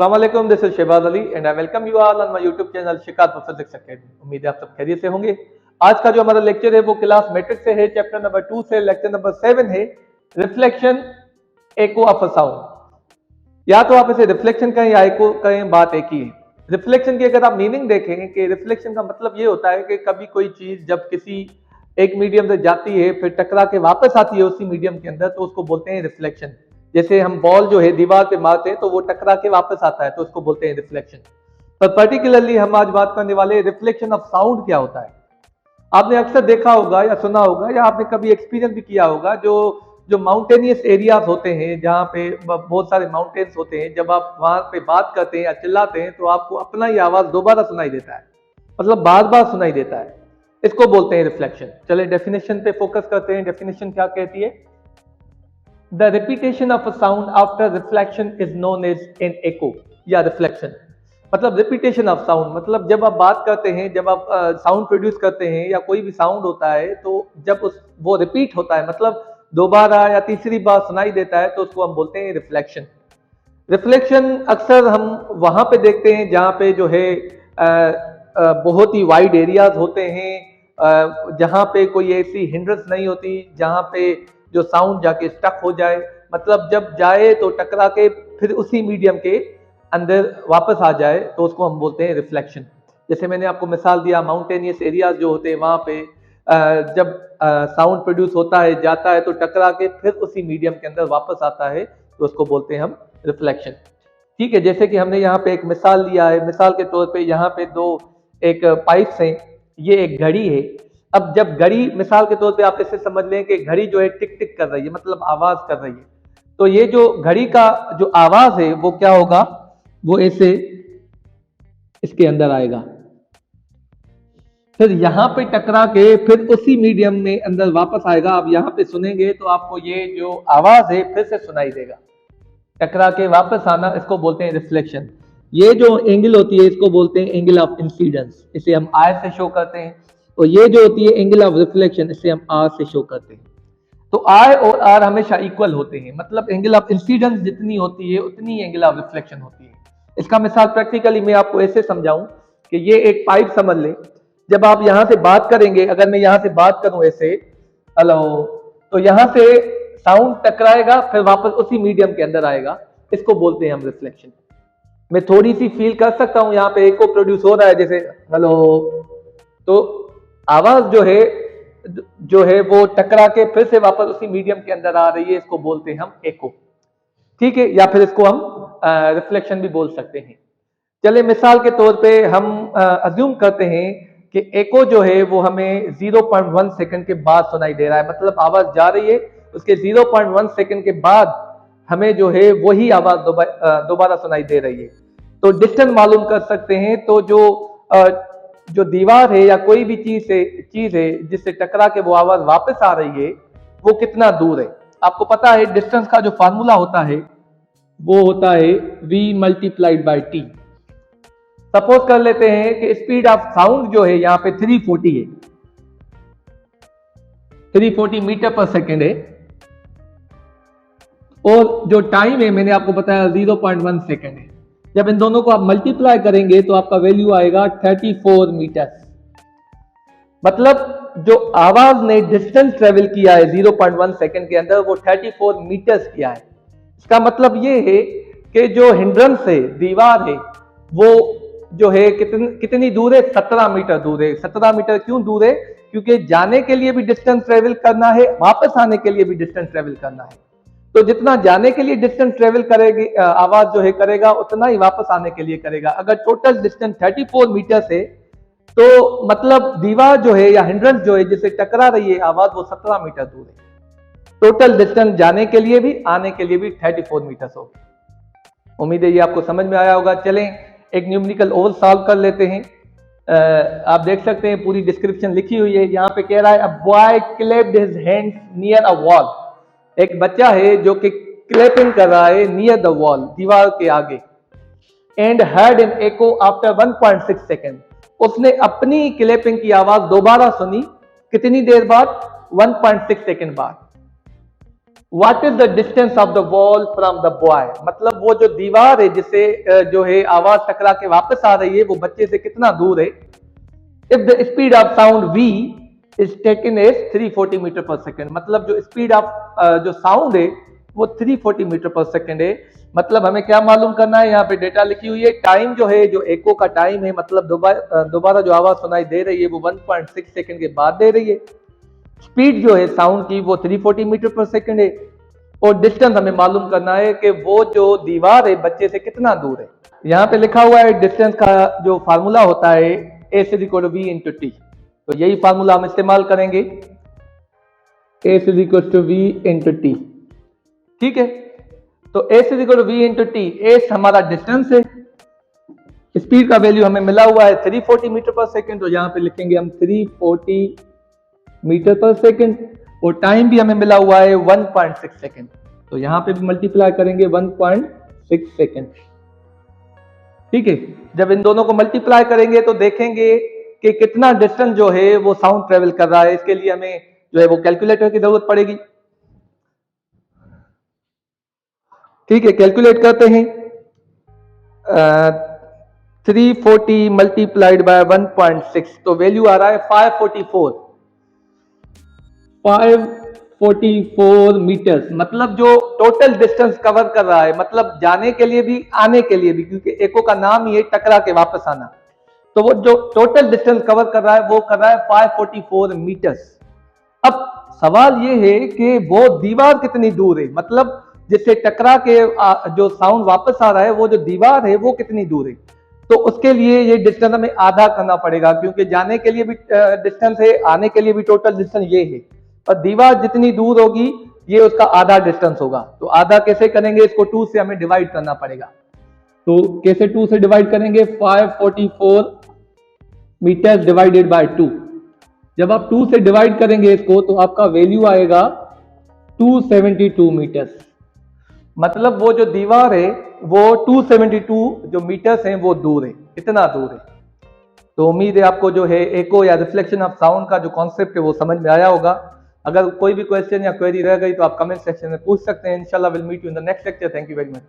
अस्सलाम वालेकुम, this is Shahbaz Ali and I welcome you all on my YouTube channel शिकात for physics academy. उम्मीद है आप सब खैरियत से होंगे। आज का जो हमारा लेक्चर है वो क्लास मैट्रिक्स से है, चैप्टर नंबर 2 से लेक्चर नंबर 7 है reflection echo of a sound. या तो आप इसे रिफ्लेक्शन कहें या एको कहें, बात एक ही है। रिफ्लेक्शन की अगर आप मीनिंग देखें कि रिफ्लेक्शन का मतलब ये होता है कि कभी कोई चीज जब किसी एक मीडियम से जाती है फिर टकरा के वापस आती है उसी मीडियम के अंदर, तो उसको बोलते हैं रिफ्लेक्शन। जैसे हम बॉल जो है दीवार पे मारते हैं तो वो टकरा के वापस आता है तो उसको बोलते हैं रिफ्लेक्शन। पर पर्टिकुलरली हम आज बात करने वाले रिफ्लेक्शन ऑफ साउंड क्या होता है। आपने अक्सर देखा होगा या सुना होगा या आपने कभी एक्सपीरियंस भी किया होगा, जो जो माउंटेनियस एरियाज होते हैं जहाँ पे बहुत सारे माउंटेन्स होते हैं, जब आप वहां पे बात करते हैं या चिल्लाते हैं तो आपको अपना ही आवाज दोबारा सुनाई देता है, मतलब बार बार सुनाई देता है। इसको बोलते हैं रिफ्लेक्शन। चले डेफिनेशन पे फोकस करते हैं। डेफिनेशन क्या कहती है? The repetition of a sound after reflection is known as an echo या reflection। मतलब रिपीटेशन ऑफ साउंड मतलब जब आप बात करते हैं, जब आप साउंड प्रोड्यूस करते हैं या कोई भी साउंड होता है तो जब वो रिपीट होता है, मतलब दोबारा या तीसरी बार सुनाई देता है, तो उसको हम बोलते हैं रिफ्लेक्शन। रिफ्लेक्शन अक्सर हम वहां पे देखते हैं जहाँ पे जो है बहुत ही वाइड एरियाज होते हैं, जहाँ पे कोई ऐसी हिंड्रेंस नहीं होती, जहाँ पे जो साउंड जाके स्टक हो जाए, मतलब जब जाए तो टकरा के फिर उसी मीडियम के अंदर वापस आ जाए, तो उसको हम बोलते हैं रिफ्लेक्शन। जैसे मैंने आपको मिसाल दिया, माउंटेनियस एरियाज जो होते हैं वहां पे जब साउंड प्रोड्यूस होता है, जाता है तो टकरा के फिर उसी मीडियम के अंदर वापस आता है, तो उसको बोलते हैं हम रिफ्लेक्शन। ठीक है, जैसे कि हमने यहाँ पे एक मिसाल लिया है। मिसाल के तौर पे यहाँ पे दो एक पाइप्स हैं, ये एक घड़ी है। अब जब घड़ी, मिसाल के तौर पे आप इसे समझ लें कि घड़ी जो है टिक टिक कर रही है, मतलब आवाज कर रही है, तो ये जो घड़ी का जो आवाज है वो क्या होगा, वो ऐसे इसके अंदर आएगा, फिर यहां पे टकरा के फिर उसी मीडियम में अंदर वापस आएगा। आप यहां पे सुनेंगे तो आपको ये जो आवाज है फिर से सुनाई देगा, टकरा के वापस आना, इसको बोलते हैं रिफ्लेक्शन। ये जो एंगल होती है इसको बोलते हैं एंगल ऑफ इंसिडेंस, इसे हम आई से शो करते हैं। और ये जो होती है एंगल ऑफ रिफ्लेक्शन, इसे हम आर से शो करते हैं। तो आई और आर हमेशा इक्वल होते हैं, मतलब एंगल ऑफ इंसिडेंस जितनी होती है उतनी एंगल ऑफ रिफ्लेक्शन होती है। इसका मिसाल प्रैक्टिकली मैं आपको ऐसे समझाऊं कि ये एक पाइप समझ लें। जब आप यहां से बात करेंगे, अगर मैं यहां से बात करूं ऐसे हेलो, तो यहां से साउंड टकराएगा फिर वापस उसी मीडियम के अंदर आएगा, इसको बोलते हैं हम रिफ्लेक्शन। मैं थोड़ी सी फील कर सकता हूं, यहाँ पे एको प्रोड्यूस हो रहा है जैसे हेलो, तो आवाज जो है वो टकरा के फिर से वापस उसी मीडियम के अंदर आ रही है, इसको बोलते हैं हम एको। ठीक है, या फिर इसको हम रिफ्लेक्शन भी बोल सकते हैं। चले मिसाल के तौर पे हम अज्यूम करते हैं कि एको जो है वो हमें 0.1 सेकंड के बाद सुनाई दे रहा है, मतलब आवाज जा रही है, उसके 0.1 सेकंड के बाद हमें जो है वही आवाज दोबारा सुनाई दे रही है। तो डिस्टेंस मालूम कर सकते हैं। तो जो दीवार है या कोई भी चीज है जिससे टकरा के वो आवाज वापस आ रही है, वो कितना दूर है। आपको पता है डिस्टेंस का जो फार्मूला होता है वो होता है v multiplied by T. Suppose कर लेते हैं कि स्पीड ऑफ साउंड जो है यहाँ पे 340 है, 340 मीटर पर सेकेंड है, और जो टाइम है मैंने आपको बताया 0.1 सेकेंड है। जब इन दोनों को आप मल्टीप्लाई करेंगे तो आपका वैल्यू आएगा 34 मीटर। मतलब जो आवाज ने डिस्टेंस ट्रेवल किया है 0.1 सेकेंड के अंदर, वो 34 मीटर्स किया है। इसका मतलब ये है कि जो हिंड्रेंस है, दीवार है, वो जो है कितनी दूर है, 17 मीटर दूर है। 17 मीटर क्यों दूर है? क्योंकि जाने के लिए भी डिस्टेंस ट्रेवल करना है, वापस आने के लिए भी डिस्टेंस ट्रेवल करना है। तो जितना जाने के लिए डिस्टेंस ट्रेवल करेगी आवाज जो है करेगा, उतना ही वापस आने के लिए करेगा। अगर टोटल डिस्टेंस 34 मीटर है तो मतलब दीवार जो है या हिंड्रेंस जो है जिससे टकरा रही है आवाज, वो 17 मीटर दूर है। टोटल डिस्टेंस जाने के लिए भी आने के लिए भी 34 मीटर होगी। उम्मीद है ये आपको समझ में आया होगा। चलें एक न्यूमेरिकल ओवर सॉल्व कर लेते हैं। आप देख सकते हैं पूरी डिस्क्रिप्शन लिखी हुई है। यहाँ पे कह रहा है a boy clapped his hands near a wall. एक बच्चा है जो कि क्लैपिंग कर रहा है नियर द वॉल, दीवार के आगे। And heard an echo after 1.6 second. उसने अपनी क्लैपिंग की आवाज दोबारा सुनी, कितनी देर बाद? 1.6 सेकेंड बाद। What is the distance of the wall from the boy, मतलब वो जो दीवार है जिससे जो है आवाज टकरा के वापस आ रही है वो बच्चे से कितना दूर है। If the speed of sound v is taken as 340 metre per second, मतलब जो स्पीड ऑफ जो साउंड है वो 340 मीटर पर सेकेंड है। मतलब हमें क्या मालूम करना है, यहाँ पे डेटा लिखी हुई है, टाइम जो है जो एको का टाइम है, मतलब दोबारा जो आवाज सुनाई दे रही है वो 1.6 सेकेंड के बाद दे रही है। स्पीड जो है साउंड की वो 340 मीटर पर सेकेंड है, और डिस्टेंस हमें मालूम करना है कि वो जो दीवार है बच्चे से कितना दूर है। यहाँ पे लिखा हुआ है डिस्टेंस का जो फार्मूला होता है a is equal to v into T, तो यही फार्मूला हम इस्तेमाल करेंगे, a is equal to v into T. ठीक है, तो a is equal to v into T, a हमारा डिस्टेंस है, स्पीड का वैल्यू हमें मिला हुआ है 340 मीटर पर सेकेंड, तो यहाँ पे लिखेंगे हम 340 मीटर पर सेकेंड, और टाइम भी हमें मिला हुआ है 1.6 सेकेंड, तो यहां पे भी मल्टीप्लाई करेंगे 1.6 सेकेंड। ठीक है, जब इन दोनों को मल्टीप्लाई करेंगे तो देखेंगे कि कितना डिस्टेंस जो है वो साउंड ट्रेवल कर रहा है। इसके लिए हमें जो है वो कैलकुलेटर की जरूरत पड़ेगी। ठीक है, कैलकुलेट करते हैं। 340 मल्टीप्लाइड बाय 1.6, तो वैल्यू आ रहा है 544 मीटर्स, मतलब जो टोटल डिस्टेंस कवर कर रहा है, मतलब जाने के लिए भी आने के लिए भी, क्योंकि एको का नाम ही है टकरा के वापस आना, तो वो जो टोटल डिस्टेंस कवर कर रहा है वो कर रहा है 544 मीटर्स। अब सवाल ये है कि वो दीवार कितनी दूर है, मतलब जिससे टकरा के जो साउंड वापस आ रहा है वो जो दीवार है वो कितनी दूर है। तो उसके लिए ये डिस्टेंस हमें आधा करना पड़ेगा, क्योंकि जाने के लिए भी डिस्टेंस है, आने के लिए भी टोटल डिस्टेंस ये है, और दीवार जितनी दूर होगी ये उसका आधा डिस्टेंस होगा। तो आधा कैसे करेंगे, इसको 2 से हमें डिवाइड करना पड़ेगा। तो कैसे 2 से डिवाइड करेंगे, 544 मीटर डिवाइडेड बाय 2। जब आप 2 से डिवाइड करेंगे इसको तो आपका वैल्यू आएगा 272 मीटर्स, मतलब वो जो दीवार है वो 272 जो मीटर्स हैं वो दूर है, इतना दूर है। तो उम्मीद है आपको जो है एको या रिफ्लेक्शन ऑफ साउंड का जो कॉन्सेप्ट है वो समझ में आया होगा। अगर कोई भी क्वेश्चन या क्वेरी रह गई तो आप कमेंट सेक्शन में पूछ सकते हैं। इंशाल्लाह will meet you in the next lecture. Thank you very much.